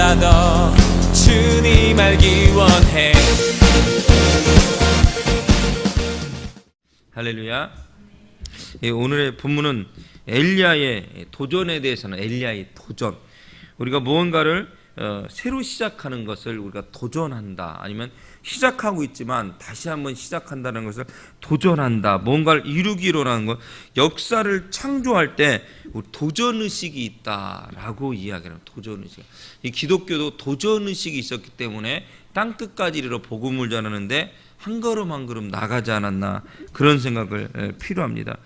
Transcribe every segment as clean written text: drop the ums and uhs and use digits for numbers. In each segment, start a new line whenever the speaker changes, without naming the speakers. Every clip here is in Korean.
날보다 더 주님 알기 원해.
할렐루야. 오늘의 본문은 엘리야의 도전에 대해서는 엘리야의 도전. 우리가 무언가를 새로 시작하는 것을 우리가 도전한다, 아니면 시작하고 있지만 다시 한번 시작한다는 것을 도전한다, 뭔가를 이루기로 하는 것, 역사를 창조할 때 우리 도전의식이 있다라고 이야기하는 도전의식. 이 기독교도 도전의식이 있었기 때문에 땅끝까지 이르러 복음을 전하는데 한 걸음 한 걸음 나가지 않았나, 그런 생각을 필요합니다.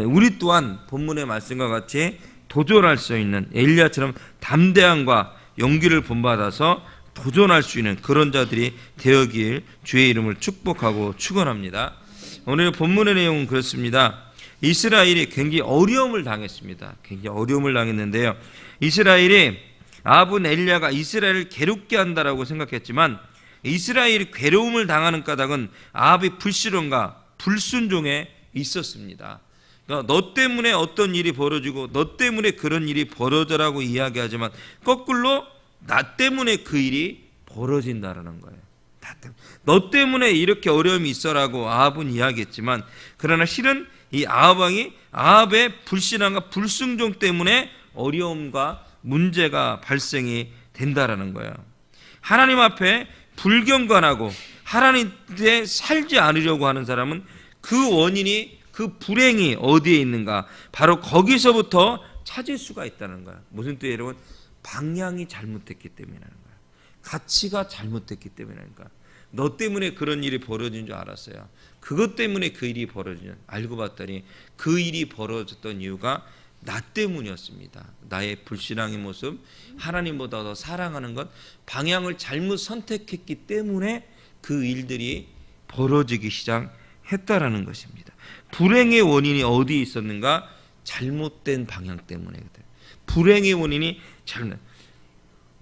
우리 또한 본문의 말씀과 같이 도전할 수 있는 엘리야처럼 담대함과 용기를 본받아서 도전할 수 있는 그런 자들이 되어길 주의 이름을 축복하고 축원합니다. 오늘 본문의 내용은 그렇습니다. 이스라엘이 굉장히 어려움을 당했습니다. 굉장히 어려움을 당했는데요, 이스라엘이 아합은 엘리야가 이스라엘을 괴롭게 한다라고 생각했지만 이스라엘이 괴로움을 당하는 까닭은 아합의 불신앙과 불순종에 있었습니다. 그러니까 너 때문에 어떤 일이 벌어지고 너 때문에 그런 일이 벌어져라고 이야기하지만 거꾸로 나 때문에 그 일이 벌어진다라는 거예요. 너 때문에 이렇게 어려움이 있어라고 아합은 이야기했지만, 그러나 실은 이 아합 왕이 아합의 불신앙과 불순종 때문에 어려움과 문제가 발생이 된다라는 거예요. 하나님 앞에 불경건하고 하나님께 살지 않으려고 하는 사람은 그 원인이, 그 불행이 어디에 있는가, 바로 거기서부터 찾을 수가 있다는 거예요. 무슨 뜻이에요, 여러분? 방향이 잘못됐기 때문이라는 거예요. 가치가 잘못됐기 때문이라는 거예요. 너 때문에 그런 일이 벌어진 줄 알았어요. 그것 때문에 그 일이 벌어진, 알고 봤더니 그 일이 벌어졌던 이유가 나 때문이었습니다. 나의 불신앙의 모습, 하나님보다 더 사랑하는 것, 방향을 잘못 선택했기 때문에 그 일들이 벌어지기 시작했다라는 것입니다. 불행의 원인이 어디에 있었는가? 잘못된 방향 때문에. 불행의 원인이 잘못.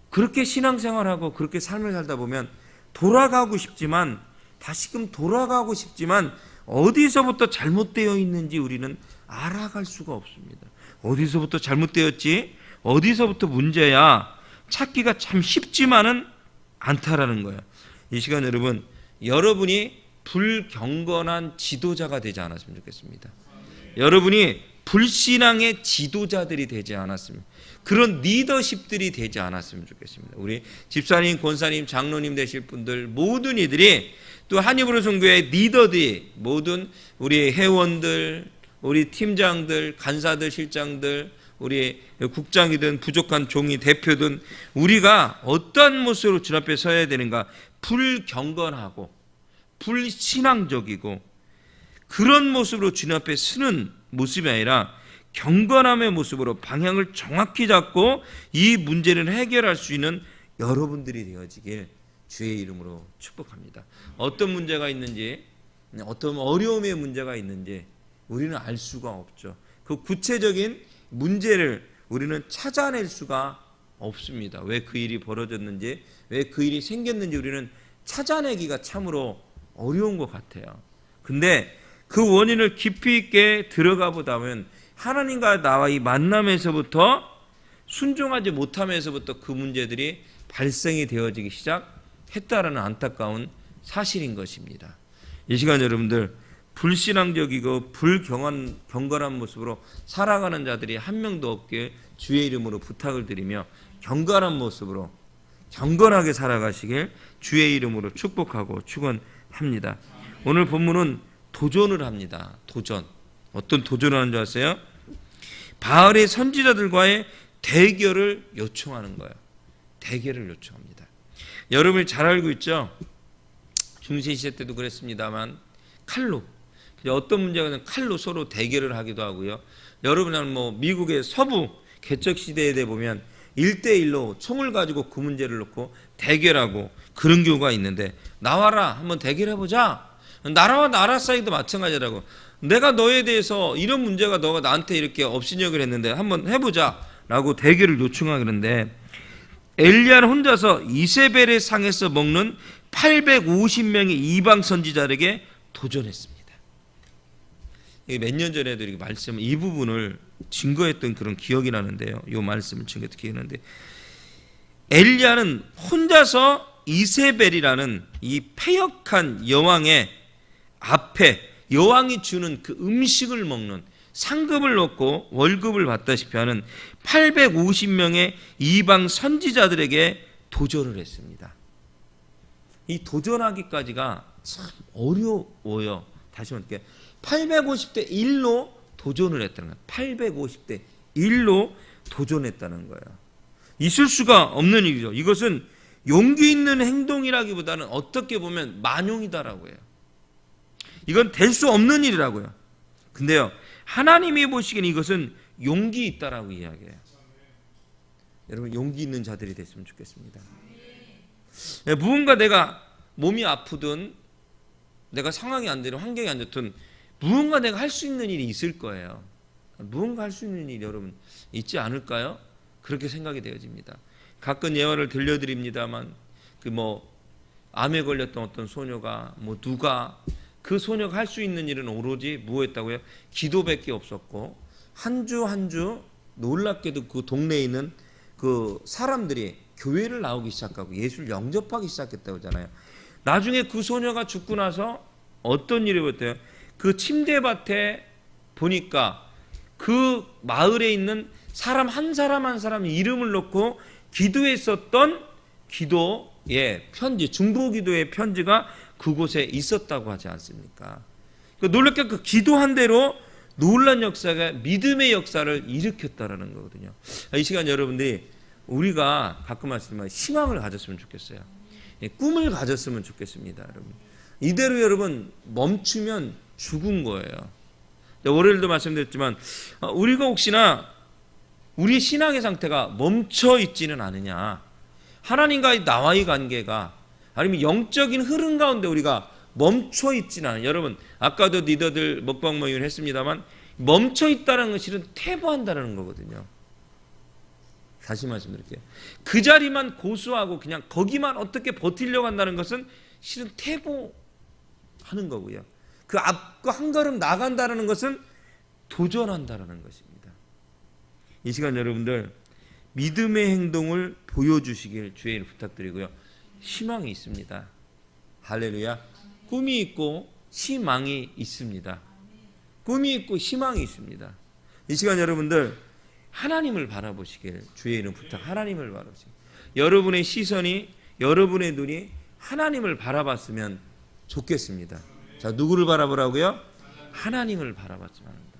그렇게 신앙생활하고 그렇게 삶을 살다 보면 돌아가고 싶지만, 다시금 돌아가고 싶지만 어디서부터 잘못되어 있는지 우리는 알아갈 수가 없습니다. 어디서부터 잘못되었지? 어디서부터 문제야? 찾기가 참 쉽지만은 않다라는 거예요. 이 시간 여러분, 여러분이 불경건한 지도자가 되지 않았으면 좋겠습니다. 여러분이 불신앙의 지도자들이 되지 않았으면, 그런 리더십들이 되지 않았으면 좋겠습니다. 우리 집사님, 권사님, 장로님 되실 분들, 모든 이들이, 또 한입으로 선교회 리더들이, 모든 우리 회원들, 우리 팀장들, 간사들, 실장들, 우리 국장이든 부족한 종이 대표든 우리가 어떠한 모습으로 주 앞에 서야 되는가? 불경건하고 불신앙적이고 그런 모습으로 주 앞에 서는 모습이 아니라 경건함의 모습으로 방향을 정확히 잡고 이 문제를 해결할 수 있는 여러분들이 되어지길 주의 이름으로 축복합니다. 어떤 문제가 있는지, 어떤 어려움의 문제가 있는지 우리는 알 수가 없죠. 그 구체적인 문제를 우리는 찾아낼 수가 없습니다. 왜 그 일이 벌어졌는지, 왜 그 일이 생겼는지 우리는 찾아내기가 참으로 어려운 것 같아요. 근데 그 원인을 깊이 있게 들어가 보다 보면 하나님과 나와 이 만남에서부터, 순종하지 못함에서부터 그 문제들이 발생이 되어지기 시작했다라는 안타까운 사실인 것입니다. 이 시간 여러분들, 불신앙적이고 불경건한 모습으로 살아가는 자들이 한 명도 없게 주의 이름으로 부탁을 드리며 경건한 모습으로 경건하게 살아가시길 주의 이름으로 축복하고 축원합니다. 오늘 본문은 도전을 합니다. 도전. 어떤 도전을 하는 줄 아세요? 바알의 선지자들과의 대결을 요청하는 거예요. 대결을 요청합니다. 여러분이 잘 알고 있죠? 중세시대 때도 그랬습니다만 칼로, 어떤 문제가 있으면 칼로 서로 대결을 하기도 하고요. 여러분은 뭐 미국의 서부 개척 시대에 보면 1대1로 총을 가지고 그 문제를 놓고 대결하고 그런 경우가 있는데, 나와라 한번 대결해보자. 나라와 나라 사이도 마찬가지라고. 내가 너에 대해서 이런 문제가 너가 나한테 이렇게 업신여기를 했는데 한번 해보자 라고 대결을 요청하는데, 엘리야는 혼자서 이세벨의 상에서 먹는 850명의 이방 선지자에게 도전했습니다. 몇 년 전에도 이렇게 말씀 이 부분을 증거했던 그런 기억이 나는데요. 이 말씀을 증거했던 기억이 나는데, 엘리야는 혼자서 이세벨이라는 이 패역한 여왕의 앞에 여왕이 주는 그 음식을 먹는, 상급을 넣고 월급을 받다시피 하는 850명의 이방 선지자들에게 도전을 했습니다. 이 도전하기까지가 참 어려워요. 다시 말할게요. 850대 1로 도전을 했다는 거예요. 850대 1로 도전했다는 거예요. 있을 수가 없는 일이죠. 이것은 용기 있는 행동이라기보다는 어떻게 보면 만용이다라고 해요. 이건 될 수 없는 일이라고요. 근데요, 하나님이 보시기에는 이것은 용기 있다라고 이야기해요. 여러분, 용기 있는 자들이 됐으면 좋겠습니다. 무언가 내가 몸이 아프든 내가 상황이 안 되든 환경이 안 좋든 무언가 내가 할 수 있는 일이 있을 거예요. 무언가 할 수 있는 일이 여러분 있지 않을까요? 그렇게 생각이 되어집니다. 가끔 예화를 들려드립니다만 암에 걸렸던 어떤 소녀가 누가 그 소녀가 할 수 있는 일은 오로지 뭐였다고요? 기도밖에 없었고 한 주 한 주 놀랍게도 그 동네에 있는 그 사람들이 교회를 나오기 시작하고 예수를 영접하기 시작했다고 하잖아요. 나중에 그 소녀가 죽고 나서 어떤 일이 벌어졌대요? 그 침대밭에 보니까 그 마을에 있는 사람 한 사람 한 사람 이름을 놓고 기도했었던 기도의 편지, 중보기도의 편지가 그곳에 있었다고 하지 않습니까? 놀랍게 그 기도한 대로 놀란 역사가 믿음의 역사를 일으켰다라는 거거든요. 이 시간 여러분들이 우리가 가끔 말씀드리면 희망을 가졌으면 좋겠어요. 꿈을 가졌으면 좋겠습니다. 여러분, 이대로 여러분 멈추면 죽은 거예요. 월요일도 말씀드렸지만 우리가 혹시나 우리 신앙의 상태가 멈춰 있지는 않으냐, 하나님과의 나와의 관계가 아니면 영적인 흐름 가운데 우리가 멈춰 있지는 않아요. 여러분, 아까도 리더들 먹방 모임을 했습니다만 멈춰 있다는 것은 실은 퇴보한다는 거거든요. 다시 말씀드릴게요. 그 자리만 고수하고 그냥 거기만 어떻게 버티려고 한다는 것은 실은 퇴보하는 거고요. 그 앞과 한 걸음 나간다는 것은 도전한다는 것입니다. 이 시간 여러분들 믿음의 행동을 보여주시길 주의 이름으로 부탁드리고요. 희망이 있습니다. 할렐루야. 꿈이 있고 희망이 있습니다. 꿈이 있고 희망이 있습니다. 이 시간 여러분들 하나님을 바라보시길 주의 이름 부탁. 하나님을 바라보시길. 여러분의 시선이, 여러분의 눈이 하나님을 바라봤으면 좋겠습니다. 자, 누구를 바라보라고요? 하나님을 바라봤으면 합니다.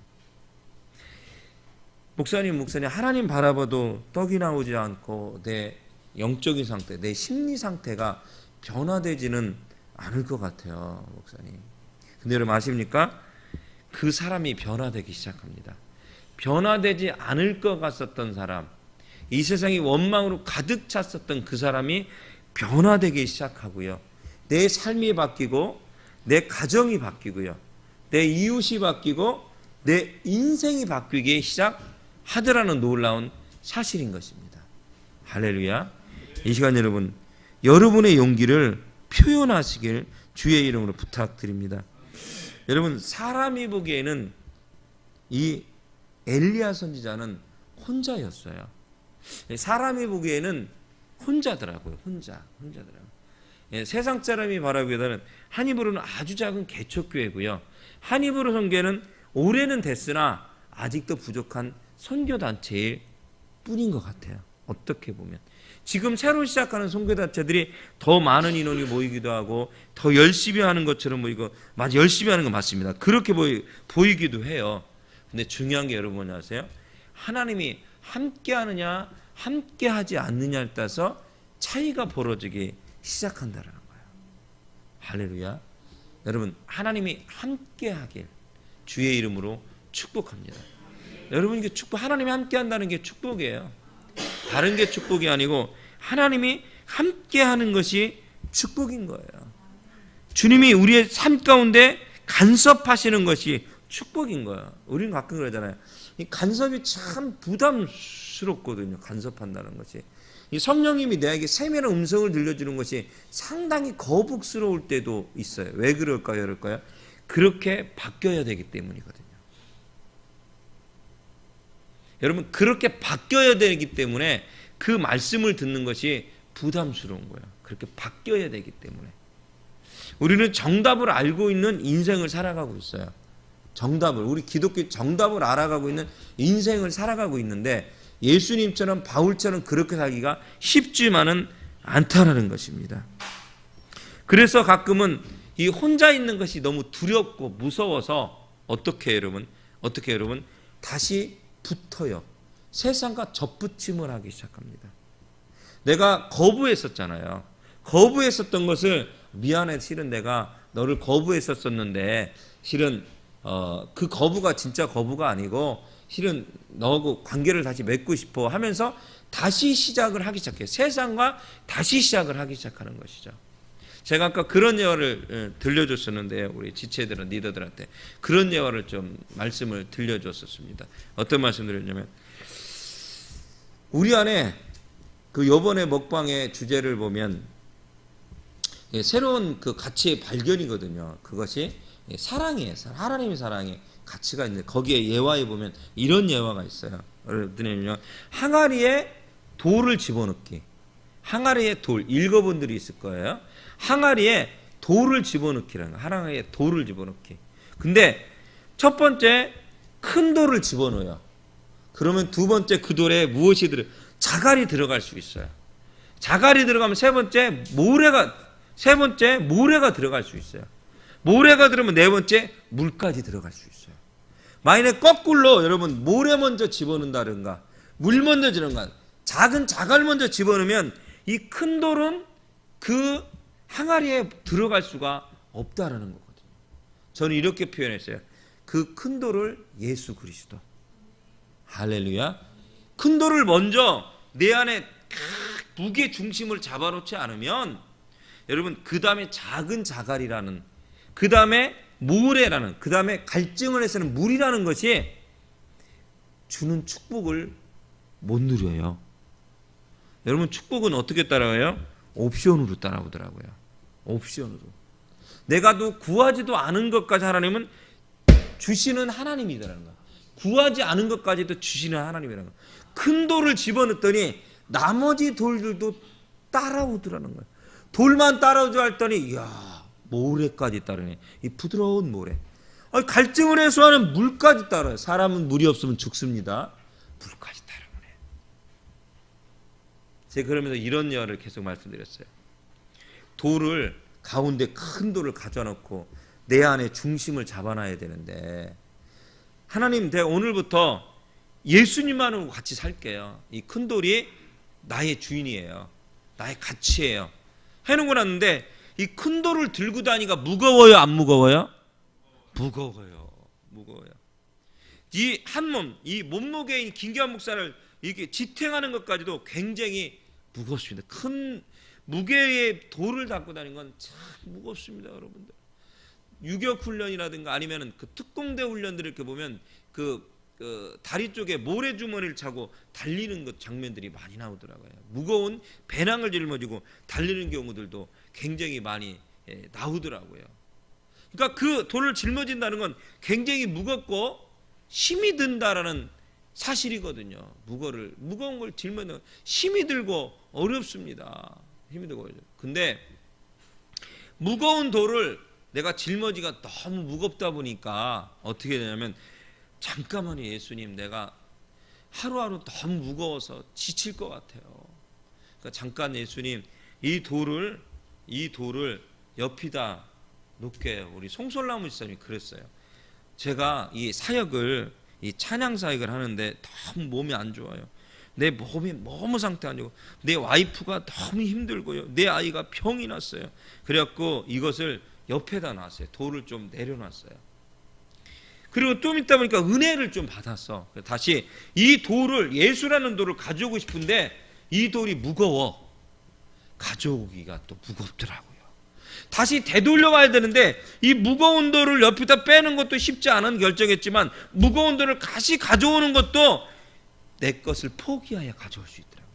목사님 하나님 바라봐도 떡이 나오지 않고 내 영적인 상태, 내 심리 상태가 변화되지는 않을 것 같아요, 목사님. 근데 여러분 아십니까? 그 사람이 변화되기 시작합니다. 변화되지 않을 것 같았던 사람, 이 세상이 원망으로 가득 찼었던 그 사람이 변화되기 시작하고요. 내 삶이 바뀌고 내 가정이 바뀌고요. 내 이웃이 바뀌고 내 인생이 바뀌기 시작하더라는 놀라운 사실인 것입니다. 할렐루야. 이 시간 여러분, 여러분의 용기를 표현하시길 주의 이름으로 부탁드립니다. 여러분, 사람이 보기에는 이 엘리야 선지자는 혼자였어요. 사람이 보기에는 혼자더라고요. 혼자더라고요. 세상 사람이 바라보기에는 한 입으로는 아주 작은 개척교회고요. 한 입으로 선교는 오래는 됐으나 아직도 부족한 선교단체일 뿐인 것 같아요. 어떻게 보면 지금 새로 시작하는 선교단체들이 더 많은 인원이 모이기도 하고 더 열심히 하는 것처럼 보이고, 열심히 하는 건 맞습니다. 그렇게 보이기도 해요. 근데 중요한 게 여러분 아세요? 하나님이 함께 하느냐 함께 하지 않느냐에 따라서 차이가 벌어지기 시작한다는 거예요. 할렐루야. 여러분, 하나님이 함께 하길 주의 이름으로 축복합니다. 여러분, 이게 하나님이 함께 한다는 게 축복이에요. 다른 게 축복이 아니고 하나님이 함께 하는 것이 축복인 거예요. 주님이 우리의 삶 가운데 간섭하시는 것이 축복인 거예요. 우리는 가끔 그러잖아요. 이 간섭이 참 부담스럽거든요. 간섭한다는 것이. 이 성령님이 내게 세밀한 음성을 들려주는 것이 상당히 거북스러울 때도 있어요. 왜 그럴까요? 그렇게 바뀌어야 되기 때문이거든요. 여러분, 그렇게 바뀌어야 되기 때문에 그 말씀을 듣는 것이 부담스러운 거야. 그렇게 바뀌어야 되기 때문에. 우리는 정답을 알고 있는 인생을 살아가고 있어요. 정답을, 우리 기독교 정답을 알아가고 있는 인생을 살아가고 있는데 예수님처럼 바울처럼 그렇게 살기가 쉽지만은 않다라는 것입니다. 그래서 가끔은 이 혼자 있는 것이 너무 두렵고 무서워서 어떻게 여러분 다시 붙어요. 세상과 접붙임을 하기 시작합니다. 내가 거부했었잖아요. 거부했었던 것을 미안해, 실은 내가 너를 거부했었었는데 실은 그 거부가 진짜 거부가 아니고 실은 너하고 관계를 다시 맺고 싶어 하면서 다시 시작을 하기 시작해요. 세상과 다시 시작을 하기 시작하는 것이죠. 제가 아까 그런 예화를 들려줬었는데요. 우리 지체들은 리더들한테 그런 예화를 좀 말씀을 들려줬었습니다. 어떤 말씀 드렸냐면 우리 안에 그 요번에 먹방의 주제를 보면 새로운 그 가치의 발견이거든요. 그것이 사랑이에요. 하나님의 사랑의 가치가 있는데 거기에 예화에 보면 이런 예화가 있어요. 여러분들은요, 항아리에 돌을 집어넣기. 항아리에 돌, 읽어본 분들이 있을 거예요. 항아리에 돌을 집어넣기라는 거. 항아리에 돌을 집어넣기. 근데 첫 번째 큰 돌을 집어넣어요. 그러면 두 번째 그 돌에 무엇이 자갈이 들어갈 수 있어요. 자갈이 들어가면 세 번째 모래가 들어갈 수 있어요. 모래가 들어오면 네 번째 물까지 들어갈 수 있어요. 만약에 거꾸로 여러분 모래 먼저 집어넣는다든가 물 먼저 집어넣는가 작은 자갈 먼저 집어넣으면 이 큰 돌은 그 항아리에 들어갈 수가 없다라는 거거든요. 저는 이렇게 표현했어요. 그 큰 돌을 예수 그리스도. 할렐루야. 큰 돌을 먼저 내 안에 무게 중심을 잡아놓지 않으면 여러분 그 다음에 작은 자갈이라는 그 다음에 모래라는 그 다음에 갈증을 해서는 물이라는 것이 주는 축복을 못 누려요. 여러분 축복은 어떻게 따라와요? 옵션으로 따라오더라고요. 옵션으로. 내가 또 구하지도 않은 것까지 하나님은 주시는 하나님이라는 거야. 구하지 않은 것까지도 주시는 하나님이라는 거야. 큰 돌을 집어넣더니 나머지 돌들도 따라오더라는 거야. 돌만 따라오자 했더니 이야 모래까지 따르네. 이 부드러운 모래. 갈증을 해소하는 물까지 따라요. 사람은 물이 없으면 죽습니다. 물까지 따라오네. 제가 그러면서 이런 예화를 계속 말씀드렸어요. 돌을 가운데 큰 돌을 가져놓고 내 안에 중심을 잡아놔야 되는데 하나님 내가 오늘부터 예수님만으로 같이 살게요. 이 큰 돌이 나의 주인이에요. 나의 가치예요. 해놓고 났는데 이 큰 돌을 들고 다니기가 무거워요? 안 무거워요? 무거워요. 이 한 몸, 이 몸무게인 김기환 목사를 이렇게 지탱하는 것까지도 굉장히 무겁습니다. 큰 무게의 돌을 갖고 다니는 건 참 무겁습니다, 여러분들. 유격 훈련이라든가 아니면은 그 특공대 훈련들을 이렇게 보면 그 다리 쪽에 모래주머니를 차고 달리는 것 장면들이 많이 나오더라고요. 무거운 배낭을 짊어지고 달리는 경우들도 굉장히 많이 나오더라고요. 그러니까 그 돌을 짊어진다는 건 굉장히 무겁고 힘이 든다라는 사실이거든요. 무거운 걸 짊어지는 힘이 들고 어렵습니다. 힘이 들고 어렵죠. 근데 무거운 돌을 내가 짊어지기가 너무 무겁다 보니까 어떻게 되냐면 잠깐만요 예수님 내가 하루하루 너무 무거워서 지칠 것 같아요. 그러니까 잠깐 예수님 이 돌을 옆에다 놓게. 우리 송솔나무 지사님이 그랬어요. 제가 이 찬양 사역을 하는데 너무 몸이 안 좋아요. 내 몸이 너무 상태 안 좋고 내 와이프가 너무 힘들고요. 내 아이가 병이 났어요. 그래갖고 이것을 옆에다 놨어요. 돌을 좀 내려놨어요. 그리고 좀 있다 보니까 은혜를 좀 받았어. 다시 이 돌을 예수라는 돌을 가져오고 싶은데 이 돌이 무거워. 가져오기가 또 무겁더라고요. 다시 되돌려 와야 되는데 이 무거운 돌을 옆에다 빼는 것도 쉽지 않은 결정했지만 무거운 돌을 다시 가져오는 것도 내 것을 포기하여 가져올 수 있더라고요.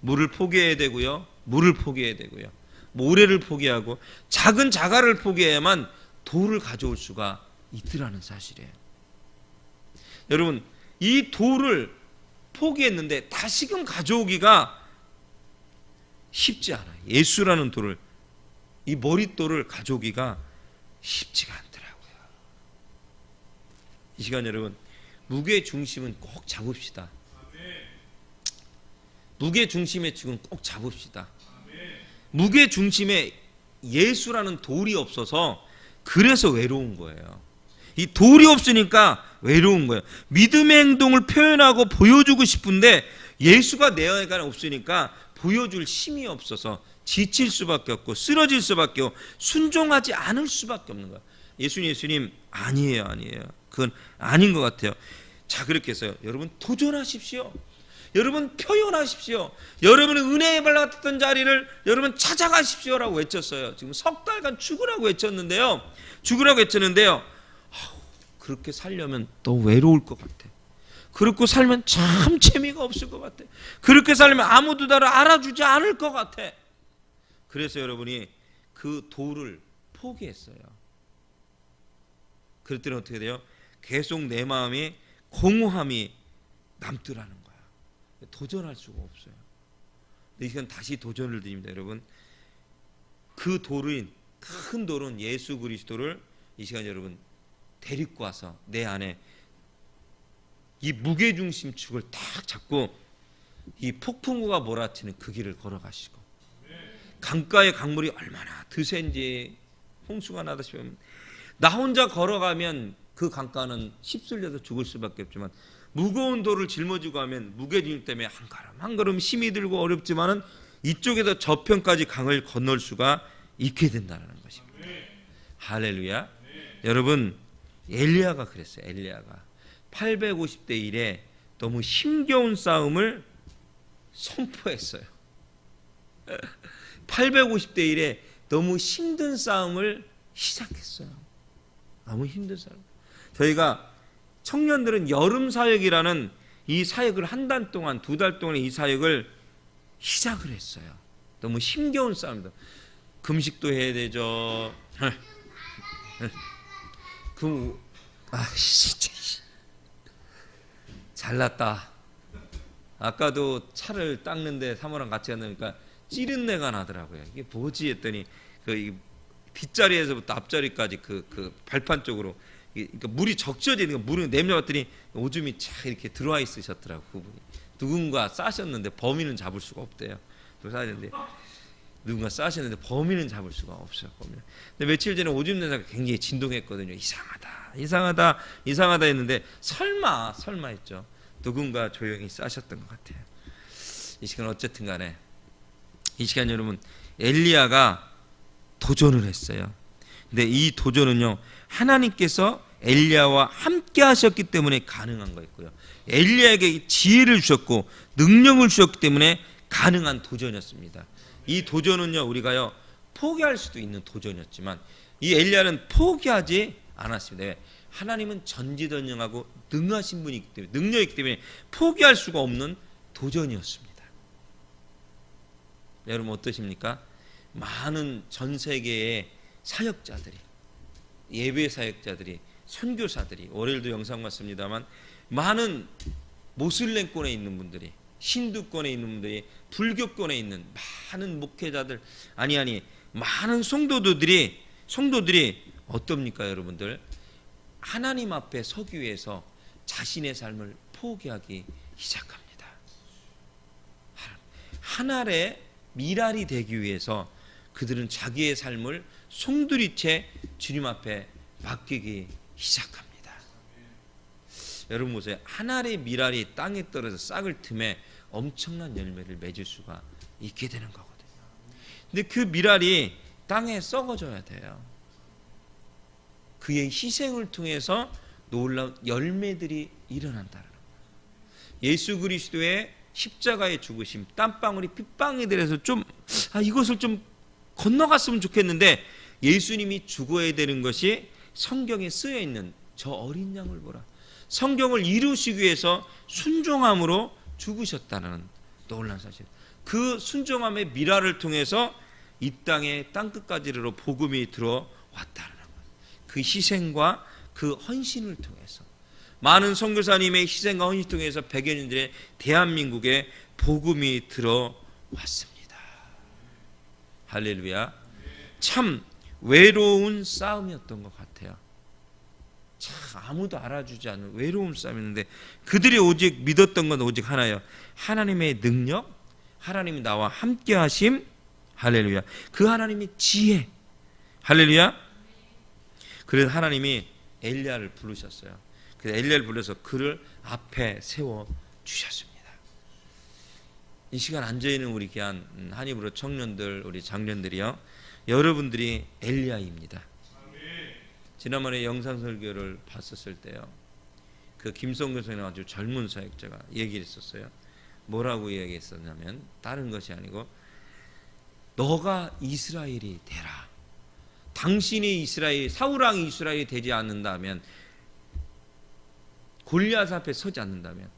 물을 포기해야 되고요. 물을 포기해야 되고요. 모래를 포기하고 작은 자갈을 포기해야만 돌을 가져올 수가 있더라는 사실이에요. 여러분 이 돌을 포기했는데 다시금 가져오기가 쉽지 않아요. 예수라는 돌을, 이 머릿돌을 가져오기가 쉽지가 않더라고요. 이 시간 여러분, 무게 중심은 꼭 잡읍시다. 무게 중심의 축은 꼭 잡읍시다. 무게 중심에 예수라는 돌이 없어서 그래서 외로운 거예요. 이 돌이 없으니까 외로운 거예요. 믿음의 행동을 표현하고 보여주고 싶은데 예수가 내 안에 없으니까 보여줄 힘이 없어서 지칠 수밖에 없고 쓰러질 수밖에 없고 순종하지 않을 수밖에 없는 거예요. 예수님 아니에요. 그건 아닌 것 같아요. 자, 그렇게 해서요, 여러분 도전하십시오. 여러분 표현하십시오. 여러분의 은혜에 발랐던 자리를 여러분 찾아가십시오라고 외쳤어요. 지금 석 달간 죽으라고 외쳤는데요. 그렇게 살려면 더 외로울 것 같아. 그렇게 살면 참 재미가 없을 것 같아. 그렇게 살면 아무도 나를 알아주지 않을 것 같아. 그래서 여러분이 그 도를 포기했어요. 그랬더니 어떻게 돼요? 계속 내 마음이 공허함이 남더라는 거야. 도전할 수가 없어요. 이 시간 다시 도전을 드립니다, 여러분. 그 돌은, 큰 돌은 예수 그리스도를 이 시간 여러분 데리고 와서 내 안에 이 무게중심 축을 딱 잡고 이 폭풍우가 몰아치는 그 길을 걸어가시고, 강가의 강물이 얼마나 드센지 홍수가 나다 싶으면 나 혼자 걸어가면 그 강가는 휩쓸려서 죽을 수밖에 없지만 무거운 돌을 짊어지고 하면 무게중심 때문에 한 걸음 힘이 들고 어렵지만은 이쪽에서 저편까지 강을 건널 수가 있게 된다는 것입니다. 할렐루야. 여러분, 엘리야가 그랬어요. 엘리야가 850대 1에 너무 힘겨운 싸움을 선포했어요. 850대 1에 너무 힘든 싸움을 시작했어요. 너무 힘든 싸움. 저희가 청년들은 여름 사역이라는 이 사역을 한 달 동안, 두 달 동안 이 사역을 시작을 했어요. 너무 힘겨운 싸움이다. 금식도 해야 되죠. 진짜 잘났다. 아까도 차를 닦는데 사모랑 같이 갔는데 찌른 내가 나더라고요. 이게 뭐지 했더니 그 뒷자리에서부터 앞자리까지 그 발판 쪽으로 그러니까 물이 적셔지는 거, 물을 내밀어봤더니 오줌이 쫙 이렇게 들어와 있으셨더라고. 그분이 누군가 싸셨는데 범인은 잡을 수가 없대요. 누군가 싸셨는데 범인은 잡을 수가 없어요. 범인은. 근데 며칠 전에 오줌 냄새가 굉장히 진동했거든요. 이상하다 했는데 설마 했죠. 누군가 조용히 싸셨던 것 같아요. 이 시간 어쨌든 간에 이 시간 여러분, 엘리야가 도전을 했어요. 근데 이 도전은요, 하나님께서 엘리야와 함께 하셨기 때문에 가능한 거였고요, 엘리야에게 지혜를 주셨고 능력을 주셨기 때문에 가능한 도전이었습니다. 이 도전은요, 우리가요 포기할 수도 있는 도전이었지만 이 엘리야는 포기하지 않았습니다. 왜? 하나님은 전지전능하고 능하신 분이기 때문에, 능력이기 때문에 포기할 수가 없는 도전이었습니다. 여러분 어떠십니까? 많은 전 세계의 사역자들이, 예배 사역자들이, 선교사들이, 월요일도 영상 봤습니다만 많은 모슬렘권에 있는 분들이, 힌두권에 있는 분들이, 불교권에 있는 많은 목회자들, 많은 성도들이 어떻습니까, 여러분들? 하나님 앞에 서기 위해서 자신의 삶을 포기하기 시작합니다. 하늘의 미랄이 되기 위해서 그들은 자기의 삶을 송두리째 주님 앞에 맡기기 시작합니다. 여러분 보세요. 하늘의 미랄이 땅에 떨어져 싹을 틈에 엄청난 열매를 맺을 수가 있게 되는 거거든요. 근데 그 미랄이 땅에 썩어져야 돼요. 그의 희생을 통해서 놀라운 열매들이 일어난다는 거예요. 예수 그리스도의 십자가의 죽으심, 땀방울이 핏방울이 되어서 이것을 좀 건너갔으면 좋겠는데, 예수님이 죽어야 되는 것이 성경에 쓰여 있는 저 어린 양을 보라. 성경을 이루시기 위해서 순종함으로 죽으셨다는 놀라운 사실. 그 순종함의 미랄을 통해서 이 땅의 땅끝까지 이르러 복음이 들어왔다는 것. 그 희생과 그 헌신을 통해서, 많은 선교사님의 희생과 헌신을 통해서 100여 년들의 대한민국에 복음이 들어왔습니다. 할렐루야. 참 외로운 싸움이었던 것 같아요. 참 아무도 알아주지 않는 외로운 싸움이었는데 그들이 오직 믿었던 건 오직 하나예요. 하나님의 능력, 하나님이 나와 함께 하심. 할렐루야. 그 하나님의 지혜. 할렐루야. 그래서 하나님이 엘리야를 부르셨어요. 그래서 엘리야를 불러서 그를 앞에 세워 주셨습니다. 이 시간 앉아있는 우리 귀한 한입으로 청년들, 우리 장년들이요, 여러분들이 엘리야입니다. 지난번에 영상 설교를 봤었을 때요, 그 김성근 선생님 아주 젊은 사역자가 얘기를 했었어요. 뭐라고 얘기했었냐면 다른 것이 아니고 너가 이스라엘이 되라. 당신이 이스라엘, 사울왕이 이스라엘이 되지 않는다면, 골리앗 앞에 서지 않는다면,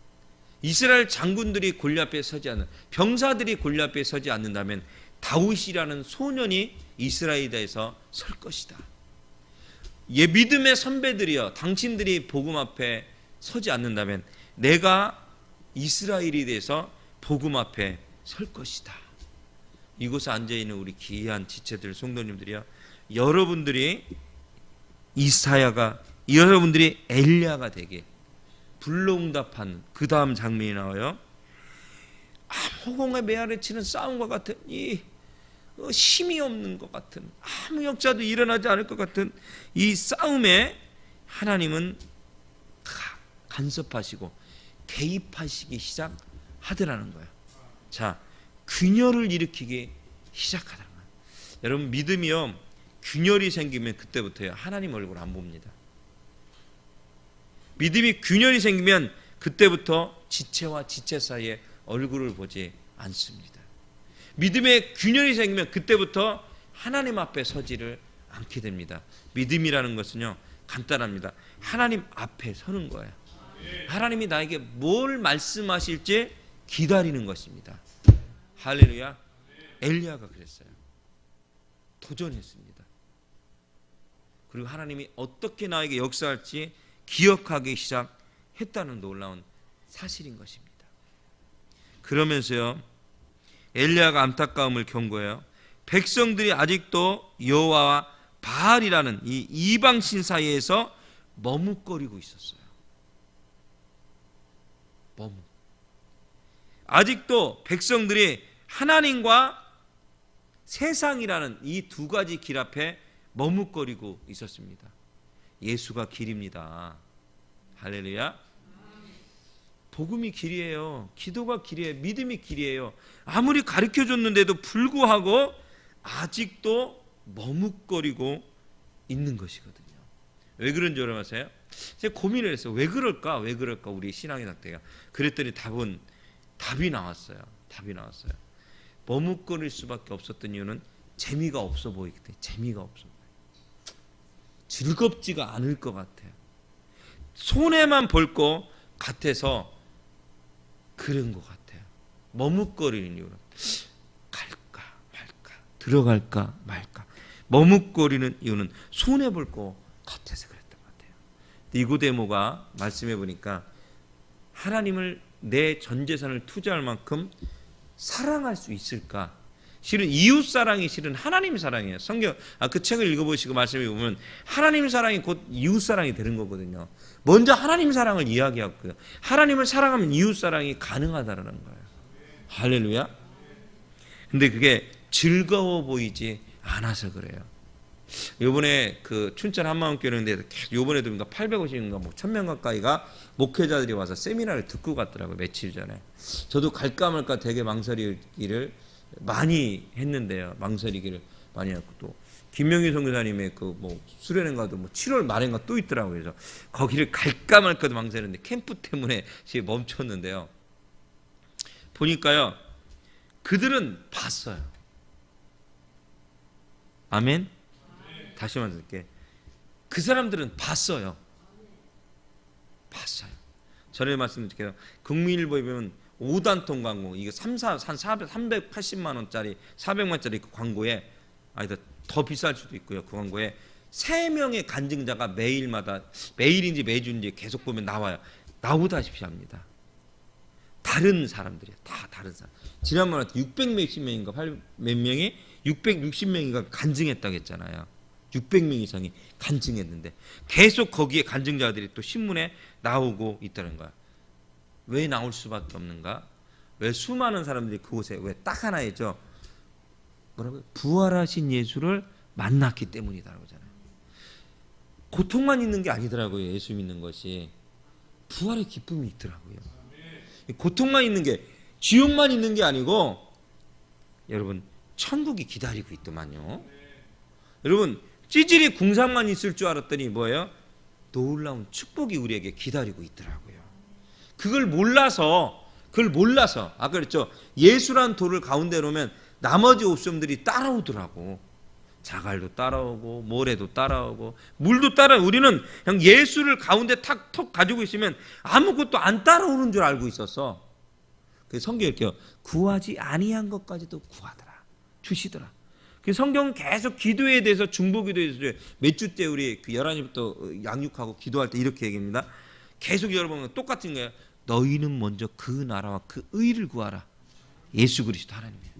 이스라엘 장군들이 골리앗 앞에 서지 않는, 병사들이 골리앗 앞에 서지 않는다면 다윗이라는 소년이 이스라엘에서 설 것이다. 예, 믿음의 선배들이여, 당신들이 복음 앞에 서지 않는다면 내가 이스라엘이 돼서 복음 앞에 설 것이다. 이곳에 앉아있는 우리 귀한 지체들, 성도님들이여, 여러분들이 이사야가, 여러분들이 엘리야가 되게 불로응답하는 그 다음 장면이 나와요. 허공에 메아리 치는 싸움과 같은 이 힘이 없는 것 같은, 아무 역사도 일어나지 않을 것 같은 이 싸움에 하나님은 간섭하시고 개입하시기 시작하더라는 거예요. 자, 균열을 일으키기 시작하더라는 거예요. 여러분, 믿음이요, 균열이 생기면 그때부터요 하나님 얼굴 안 봅니다. 믿음이 균열이 생기면 그때부터 지체와 지체 사이에 얼굴을 보지 않습니다. 믿음의 균열이 생기면 그때부터 하나님 앞에 서지를 않게 됩니다. 믿음이라는 것은요 간단합니다. 하나님 앞에 서는 거예요. 하나님이 나에게 뭘 말씀하실지 기다리는 것입니다. 할렐루야. 엘리야가 그랬어요. 도전했습니다. 그리고 하나님이 어떻게 나에게 역사할지 기억하기 시작했다는 놀라운 사실인 것입니다. 그러면서요 엘리야가 안타까움을 경고해요. 백성들이 아직도 여호와와 바알이라는 이 이방신 사이에서 머뭇거리고 있었어요. 아직도 백성들이 하나님과 세상이라는 이 두 가지 길 앞에 머뭇거리고 있었습니다. 예수가 길입니다. 할렐루야. 복음이 길이에요. 기도가 길이에요. 믿음이 길이에요. 아무리 가르쳐줬는데도 불구하고 아직도 머뭇거리고 있는 것이거든요. 왜 그런지 여러분 아세요? 제가 고민을 했어요. 왜 그럴까? 왜 그럴까? 우리 신앙의 상태가. 그랬더니 답이 나왔어요. 머뭇거릴 수밖에 없었던 이유는 재미가 없어 보이기 때문에. 재미가 없어 보여요. 즐겁지가 않을 것 같아요. 손해만 볼 것 같아서 그런 것 같아요. 머뭇거리는 이유는 갈까 말까, 들어갈까 말까. 머뭇거리는 이유는 손해 볼 것 같아서 그랬던 것 같아요. 니고데모가 말씀해 보니까 하나님을 내 전 재산을 투자할 만큼 사랑할 수 있을까? 실은 이웃 사랑이 실은 하나님 사랑이에요. 성경 그 책을 읽어보시고 말씀해 보면 하나님 사랑이 곧 이웃 사랑이 되는 거거든요. 먼저 하나님 사랑을 이야기하고요. 하나님을 사랑하면 이웃 사랑이 가능하다라는 거예요. 할렐루야. 근데 그게 즐거워 보이지 않아서 그래요. 요번에 그 춘천 한마음교회인데 요번에도 850인가 뭐 1000명 가까이가 목회자들이 와서 세미나를 듣고 갔더라고요. 며칠 전에. 저도 갈까 말까 되게 망설이기를 많이 했는데요. 망설이기를 많이 했고, 또 김명희 선교사님의 그 뭐 수련회인가도 뭐 7월 말인가 또 있더라고요. 그래서 거기를 갈까 말까도 망설였는데 캠프 때문에 지금 멈췄는데요. 보니까요 그들은 봤어요. 아멘. 다시 말씀드릴게. 그 사람들은 봤어요. 전에 말씀드릴게요. 국민일보에 보면 5단통 광고, 이거 380만 원짜리 400만짜리 그 광고에, 아니다 더 비쌀 수도 있고요. 그 광고에 3명의 간증자가 매일인지 매주인지 계속 보면 나오다시피 합니다. 다른 사람들이에요. 다 다른 사람. 지난번에 600몇십 명인가 몇 명이 660명이가 간증했다고 했잖아요. 600명 이상이 간증했는데 계속 거기에 간증자들이 또 신문에 나오고 있다는 거야. 왜 나올 수밖에 없는가? 왜 수많은 사람들이 그곳에 왜 딱 하나이죠? 뭐라고요? 부활하신 예수를 만났기 때문이다라고 하잖아요. 고통만 있는 게 아니더라고요. 예수 믿는 것이 부활의 기쁨이 있더라고요. 고통만 있는 게, 지옥만 있는 게 아니고 여러분 천국이 기다리고 있더만요. 여러분 찌질이 궁상만 있을 줄 알았더니 뭐예요? 놀라운 축복이 우리에게 기다리고 있더라고요. 그걸 몰라서 아까 그랬죠. 예수란 돌을 가운데 놓으면 나머지 옵션들이 따라오더라고. 자갈도 따라오고 모래도 따라오고 물도 따라오고, 우리는 그냥 예수를 가운데 탁 가지고 있으면 아무것도 안 따라오는 줄 알고 있었어. 그래서 성경에 이렇게 구하지 아니한 것까지도 구하더라, 주시더라. 그 성경은 계속 기도에 대해서, 중보기도에 대해서 몇 주 때 우리 그 11시부터 양육하고 기도할 때 이렇게 얘기합니다. 계속 여러분 똑같은 거예요. 너희는 먼저 그 나라와 그 의를 구하라. 예수 그리스도 하나님이에요.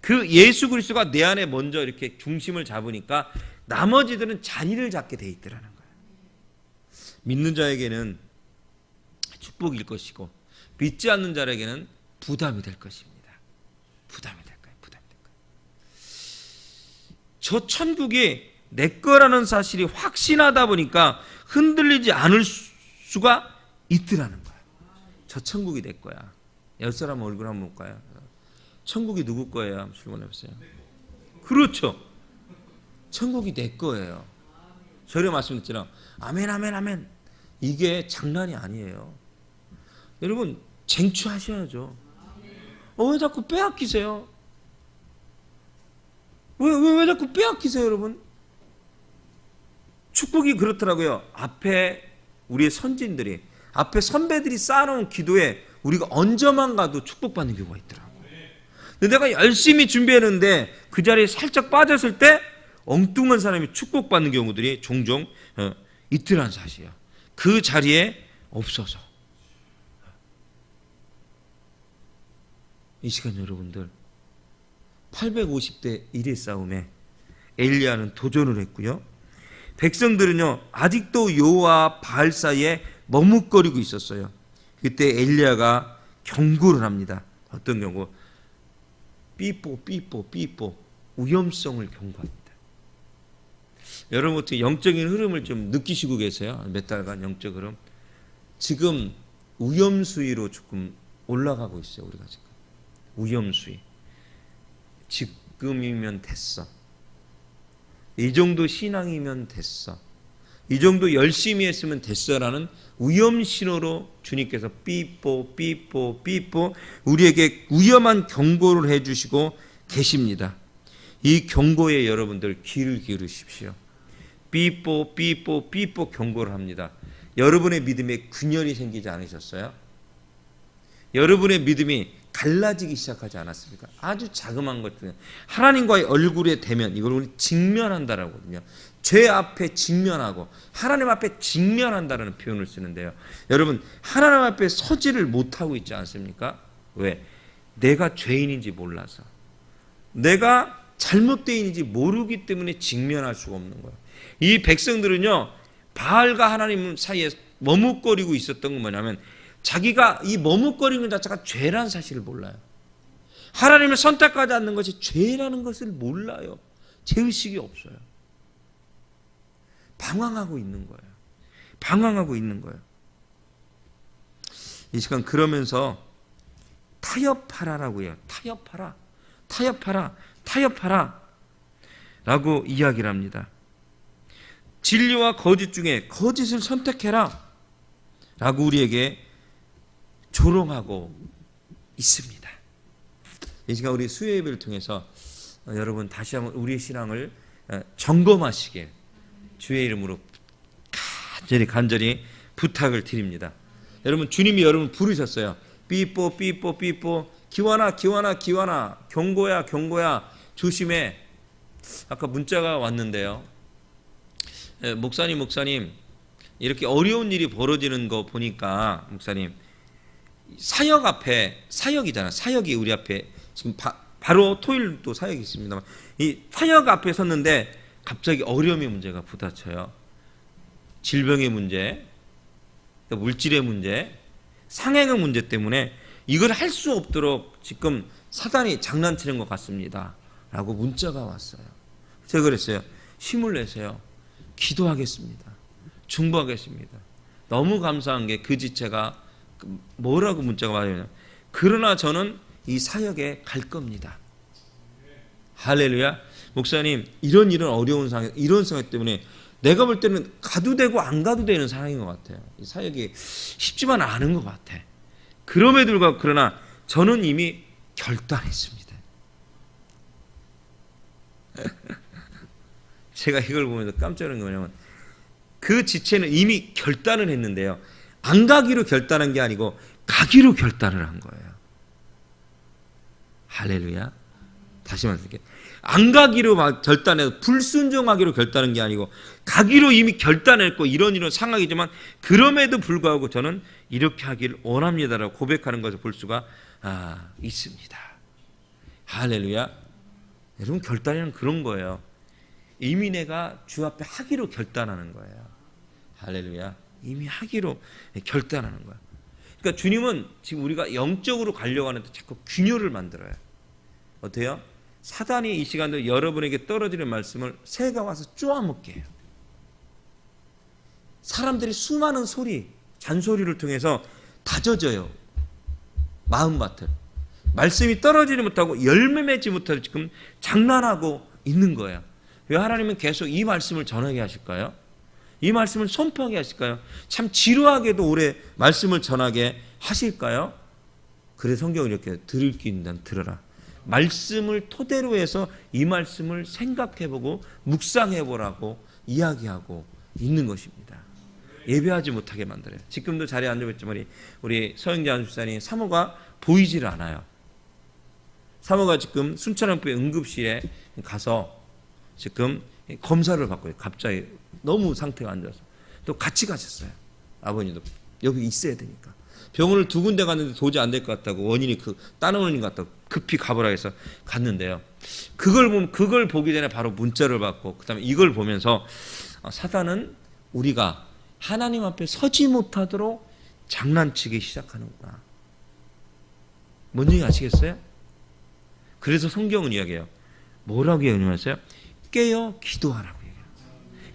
그 예수 그리스도가 내 안에 먼저 이렇게 중심을 잡으니까 나머지들은 자리를 잡게 돼 있더라는 거예요. 믿는 자에게는 축복일 것이고 믿지 않는 자에게는 부담이 될 것입니다. 부담이 될 거예요. 저 천국이 내 거라는 사실이 확신하다 보니까 흔들리지 않을 수가 있더라는 거예요. 저 천국이 내 거야. 옆 사람 얼굴 한번 볼까요? 천국이 누구 거예요? 한번 질문해 보세요. 그렇죠. 천국이 내 거예요. 저희가 말씀드렸잖아요. 아멘 아멘 아멘. 이게 장난이 아니에요. 여러분 쟁취하셔야죠. 왜 자꾸 빼앗기세요? 왜 자꾸 빼앗기세요, 여러분? 축복이 그렇더라고요. 앞에 우리의 선진들이, 앞에 선배들이 쌓아놓은 기도에 우리가 얹어만 가도 축복받는 경우가 있더라고요. 근데 내가 열심히 준비했는데 그 자리에 살짝 빠졌을 때 엉뚱한 사람이 축복받는 경우들이 종종 있더라는 사실이에요. 그 자리에 없어서. 이 시간 여러분들 850대 1의 싸움에 엘리야는 도전을 했고요. 백성들은요 아직도 여호와 바알 사이에 머뭇거리고 있었어요. 그때 엘리야가 경고를 합니다. 어떤 경고? 삐뽀 위험성을 경고합니다. 여러분 어떻게 영적인 흐름을 좀 느끼시고 계세요? 몇 달간 영적 흐름. 지금 위험수위로 조금 올라가고 있어요. 우리가 지금 위험수위. 지금이면 됐어. 이 정도 신앙이면 됐어. 이 정도 열심히 했으면 됐어라는 위험 신호로 주님께서 삐뽀 우리에게 위험한 경고를 해주시고 계십니다. 이 경고에 여러분들 귀를 기울이십시오. 삐뽀 경고를 합니다. 여러분의 믿음에 균열이 생기지 않으셨어요? 여러분의 믿음이 갈라지기 시작하지 않았습니까? 아주 자그마한 것들, 하나님과의 얼굴의 대면, 이걸 우리 직면한다라고 하거든요. 죄 앞에 직면하고 하나님 앞에 직면한다라는 표현을 쓰는데요. 여러분 하나님 앞에 서지를 못하고 있지 않습니까? 왜? 내가 죄인인지 몰라서, 내가 잘못되인지 모르기 때문에 직면할 수가 없는 거예요. 이 백성들은요 바알과 하나님 사이에 머뭇거리고 있었던 건 뭐냐면, 자기가 이 머뭇거리는 자체가 죄라는 사실을 몰라요. 하나님을 선택하지 않는 것이 죄라는 것을 몰라요. 죄의식이 없어요. 방황하고 있는 거예요. 이 시간 그러면서 타협하라라고 해요. 타협하라 라고 이야기를 합니다. 진리와 거짓 중에 거짓을 선택해라 라고 우리에게 조롱하고 있습니다. 이 시간 우리 수요 예배를 통해서 여러분 다시 한번 우리의 신앙을 점검하시길 주의 이름으로 간절히 부탁을 드립니다. 여러분 주님이 여러분 부르셨어요. 삐뽀 기완아 경고야 조심해. 아까 문자가 왔는데요. 목사님 이렇게 어려운 일이 벌어지는 거 보니까 목사님 사역이잖아. 사역이 우리 앞에 지금 바로 토요일도 사역이 있습니다만 이 사역 앞에 섰는데 갑자기 어려움의 문제가 부딪혀요. 질병의 문제, 물질의 문제, 상행의 문제 때문에 이걸 할 수 없도록 지금 사단이 장난치는 것 같습니다 라고 문자가 왔어요. 제가 그랬어요. 힘을 내세요. 기도하겠습니다. 중보하겠습니다. 너무 감사한 게 그 지체가 뭐라고 문자가 와요. 그러나 저는 이 사역에 갈 겁니다. 할렐루야. 목사님, 이런 어려운 상황, 이런 상황 때문에 내가 볼 때는 가도 되고 안 가도 되는 상황인 것 같아요. 이 사역이 쉽지만 않은 것 같아. 그럼에도 불구하고 그러나 저는 이미 결단했습니다. 제가 이걸 보면서 깜짝 놀란 게 뭐냐면 그 지체는 이미 결단을 했는데요. 안 가기로 결단한 게 아니고 가기로 결단을 한 거예요. 할렐루야. 다시 말씀드릴게요. 안 가기로 결단해서 불순종하기로 결단한 게 아니고 가기로 이미 결단했고 이런 상황이지만 그럼에도 불구하고 저는 이렇게 하기를 원합니다라고 고백하는 것을 볼 수가 있습니다. 할렐루야. 여러분, 결단이란 그런 거예요. 이미 내가 주 앞에 하기로 결단하는 거예요. 할렐루야. 이미 하기로 결단하는 거야. 그러니까 주님은 지금 우리가 영적으로 가려고 하는데 자꾸 균열을 만들어요. 어때요? 사단이 이 시간도 여러분에게 떨어지는 말씀을 새가 와서 쪼아먹게 해요. 사람들이 수많은 소리, 잔소리를 통해서 다져져요. 마음밭을. 말씀이 떨어지지 못하고 열매 맺지 못하고 지금 장난하고 있는 거예요. 왜 하나님은 계속 이 말씀을 전하게 하실까요? 이 말씀을 선포하게 하실까요? 참 지루하게도 오래 말씀을 전하게 하실까요? 그래서 성경을 이렇게 들을 게 있는 들어라. 말씀을 토대로 해서 이 말씀을 생각해보고 묵상해보라고 이야기하고 있는 것입니다. 예배하지 못하게 만들어요. 지금도 자리에 앉아있지만 우리 서영재 안수사님 사모가 보이질 않아요. 사모가 지금 순천향부의 응급실에 가서 지금 검사를 받고 있어요. 갑자기 너무 상태가 안 좋아서 또 같이 가셨어요. 아버님도 여기 있어야 되니까. 병원을 두 군데 갔는데 도저히 안 될 것 같다고 원인이 다른 원인 같다고 급히 가보라 해서 갔는데요. 그걸 보기 전에 바로 문자를 받고 그다음에 이걸 보면서 사단은 우리가 하나님 앞에 서지 못하도록 장난치기 시작하는구나. 뭔 얘기 아시겠어요? 그래서 성경은 이야기해요. 뭐라고 이야기하세요? 깨어 기도하라고 얘기해요.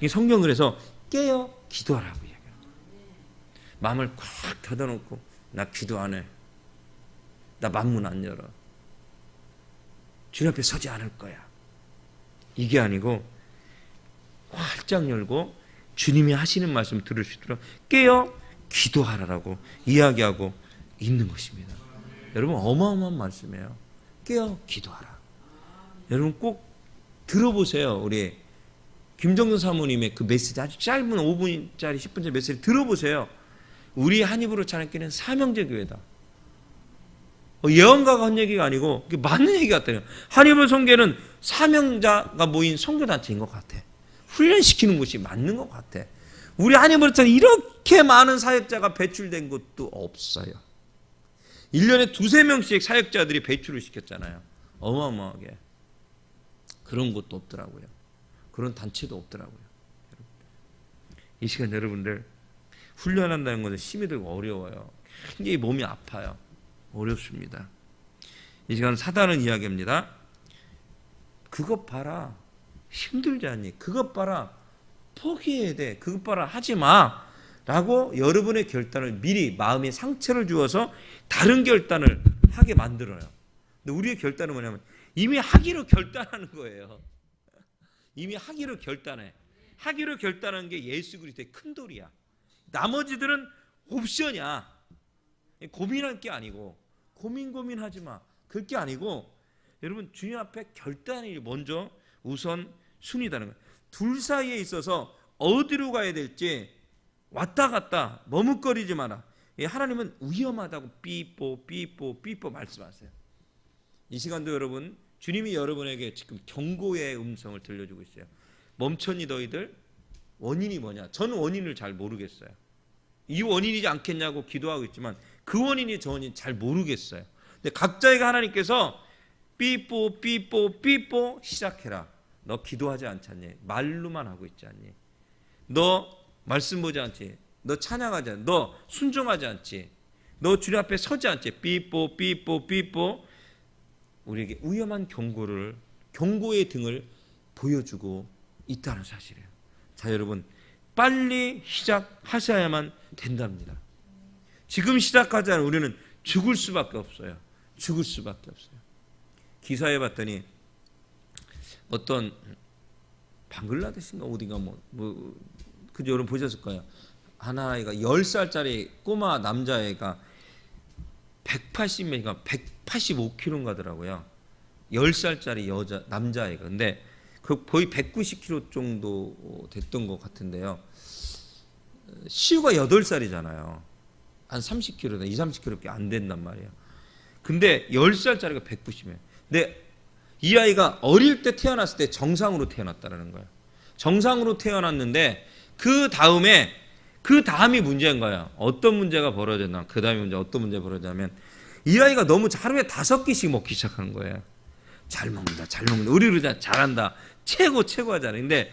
이 성경 그래서 깨어 기도하라고 얘기해요. 마음을 꽉 닫아놓고 나 기도 안 해. 나 만문 안 열어. 주님 앞에 서지 않을 거야. 이게 아니고 활짝 열고 주님이 하시는 말씀 들을 수 있도록 깨어 기도하라고 이야기하고 있는 것입니다. 여러분, 어마어마한 말씀이에요. 깨어 기도하라. 여러분 꼭 들어보세요. 우리 김정근 사모님의 그 메시지, 아주 짧은 5분짜리 10분짜리 메시지 들어보세요. 우리 한 입으로 찬양교회는 사명제 교회다. 예언가가 한 얘기가 아니고 그게 맞는 얘기 같아요. 한 입을 선교는 사명자가 모인 선교단체인 것 같아. 훈련시키는 곳이 맞는 것 같아. 우리 한 입으로 찬양 이렇게 많은 사역자가 배출된 곳도 없어요. 1년에 2-3명씩 사역자들이 배출을 시켰잖아요. 어마어마하게. 그런 곳도 없더라고요. 그런 단체도 없더라고요. 이 시간 여러분들 훈련한다는 것은 힘이 들고 어려워요. 굉장히 몸이 아파요. 어렵습니다. 이 시간 사단은 이야기합니다. 그것 봐라. 힘들지 않니? 그것 봐라. 포기해야 돼. 그것 봐라. 하지 마. 라고 여러분의 결단을 미리 마음에 상처를 주어서 다른 결단을 하게 만들어요. 근데 우리의 결단은 뭐냐면 이미 하기로 결단하는 거예요. 이미 하기로 결단해. 하기로 결단한 게 예수 그리스도의 큰 돌이야. 나머지들은 옵션이야. 고민할 게 아니고 고민하지 마. 그럴 게 아니고 여러분 주님 앞에 결단이 먼저 우선 순위다는 거예요. 둘 사이에 있어서 어디로 가야 될지 왔다 갔다 머뭇거리지 마라. 하나님은 위험하다고 삐뽀 말씀하세요. 이 시간도 여러분 주님이 여러분에게 지금 경고의 음성을 들려주고 있어요. 멈췄니 너희들? 원인이 뭐냐? 저는 원인을 잘 모르겠어요. 이 원인이지 않겠냐고 기도하고 있지만 그 원인이 저 원인 잘 모르겠어요. 근데 각자에게 하나님께서 삐뽀 삐뽀 삐뽀 시작해라. 너 기도하지 않지 않니? 말로만 하고 있지 않니? 너 말씀 보지 않지? 너 찬양하지 않니? 너 순종하지 않지? 너 주님 앞에 서지 않지? 삐뽀 삐뽀 삐뽀. 우리에게 위험한 경고의 등을 보여주고 있다는 사실이에요. 자, 여러분, 빨리 시작하셔야만 된답니다. 지금 시작하지 않으면 우리는 죽을 수밖에 없어요. 죽을 수밖에 없어요. 기사에 봤더니 어떤 방글라데시인가 어디가 그죠? 여러분 보셨을 거예요. 하나아이가 10살짜리 꼬마 남자애가 180몇인가 185kg인가 더라고요. 10살짜리 남자애가. 근데 그 거의 190kg 정도 됐던 것 같은데요. 시우가 8살이잖아요. 한 30kg, 30kg밖에 안 된단 말이에요. 근데 10살짜리가 190이에요. 근데 이 아이가 어릴 때 태어났을 때 정상으로 태어났다는 거예요. 정상으로 태어났는데 그 다음이 문제인 거예요. 어떤 문제가 벌어졌나? 그 다음에 어떤 문제가 벌어졌냐면 이 아이가 너무 하루에 5끼씩 먹기 시작하는 거예요. 잘 먹는다. 우리 그러자 잘한다. 최고 하잖아요. 근데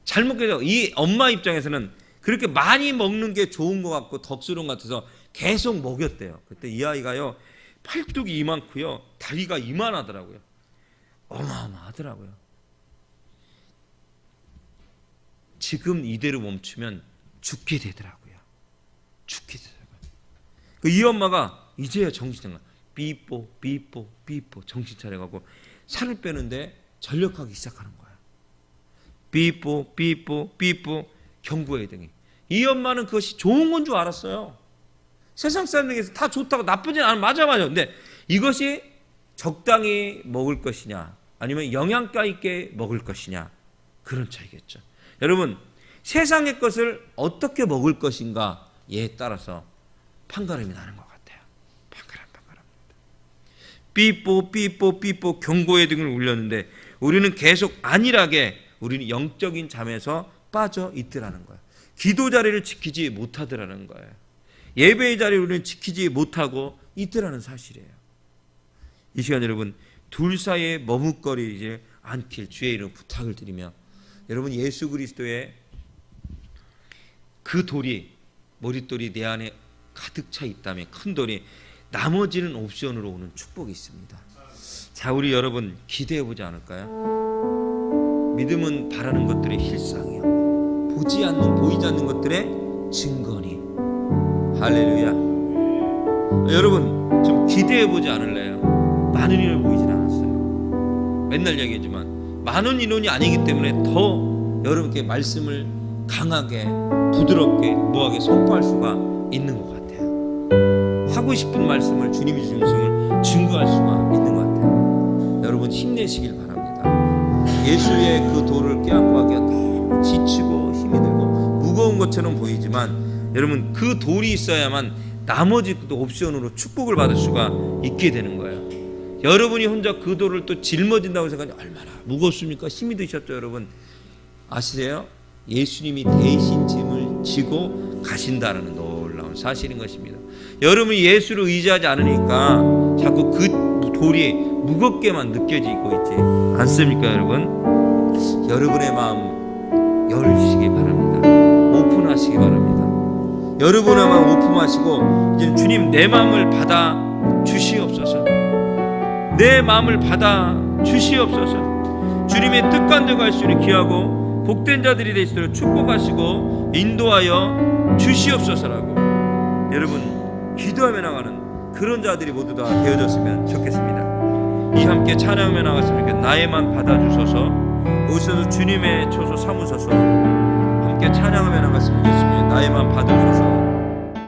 잘 먹게 되고 이 엄마 입장에서는 그렇게 많이 먹는 게 좋은 것 같고 덕스러운 것 같아서 계속 먹였대요. 그때 이 아이가요, 팔뚝이 이만고요, 다리가 이만하더라고요. 어마어마하더라고요. 지금 이대로 멈추면 죽게 되더라고요. 이 엄마가 이제야 정신 차려. 삐뽀 정신 차려가고 살을 빼는데 전력하기 시작하는 거야. 삐뽀 경고의 등이. 이 엄마는 그것이 좋은 건 줄 알았어요. 세상 사람들에게서 다 좋다고, 나쁘진 않아. 맞아. 근데 이것이 적당히 먹을 것이냐 아니면 영양가 있게 먹을 것이냐, 그런 차이겠죠. 여러분, 세상의 것을 어떻게 먹을 것인가에 따라서 판가름이 나는 것 같아요. 판가름. 삐뽀 경고의 등을 울렸는데 우리는 계속 안일하게 우리는 영적인 잠에서 빠져 있더라는 거예요. 기도 자리를 지키지 못하더라는 거예요. 예배의 자리를 우리는 지키지 못하고 있더라는 사실이에요. 이 시간 여러분, 둘 사이에 머뭇거리지 않길 주의 이름 부탁을 드리며, 여러분, 예수 그리스도의 그 돌이, 머릿돌이 내 안에 가득 차 있다면, 큰 돌이, 나머지는 옵션으로 오는 축복이 있습니다. 자, 우리 여러분 기대해 보지 않을까요? 믿음은 바라는 것들의 실상이요, 보이지 않는 것들의 증거니. 할렐루야. 여러분 좀 기대해 보지 않을래요? 많은 인원이 보이진 않았어요. 맨날 얘기하지만 많은 인원이 아니기 때문에 더 여러분께 말씀을 강하게, 부드럽게, 무하게 선포할 수가 있는 것 같아요. 하고 싶은 말씀을, 주님이 주신 말씀을 증거할 수가 있는 것 같아요. 여러분 힘내시길 바랍니다. 예수의 그 돌을 껴안고 하기가 너무 지치고 힘이 들고 무거운 것처럼 보이지만, 여러분 그 돌이 있어야만 나머지 또 옵션으로 축복을 받을 수가 있게 되는 거예요. 여러분이 혼자 그 돌을 또 짊어진다고 생각하면 얼마나 무겁습니까? 힘이 드셨죠, 여러분? 아시세요? 예수님이 대신 짐을 지고 가신다는 놀라운 사실인 것입니다. 여러분이 예수를 의지하지 않으니까 자꾸 그 돌이 무겁게만 느껴지고 있지 않습니까, 여러분? 여러분의 마음 열시기 바랍니다. 오픈하시기 바랍니다. 여러분의 마음 오픈하시고, 이제 주님 내 마음을 받아 주시옵소서. 내 마음을 받아 주시옵소서. 주님의 뜻관대로 갈 수 있는 귀하고 복된 자들이 되시도록 축복하시고 인도하여 주시옵소서라고 여러분 기도하며 나가는 그런 자들이 모두 다 되어졌으면 좋겠습니다. 이 함께 찬양하며 나갔으면 좋겠습니다. 나의 맘 받아주소서. 오셔서 주님의 초소 삼으소서. 함께 찬양하며 나갔으면 좋겠습니다. 나의 맘 받으소서.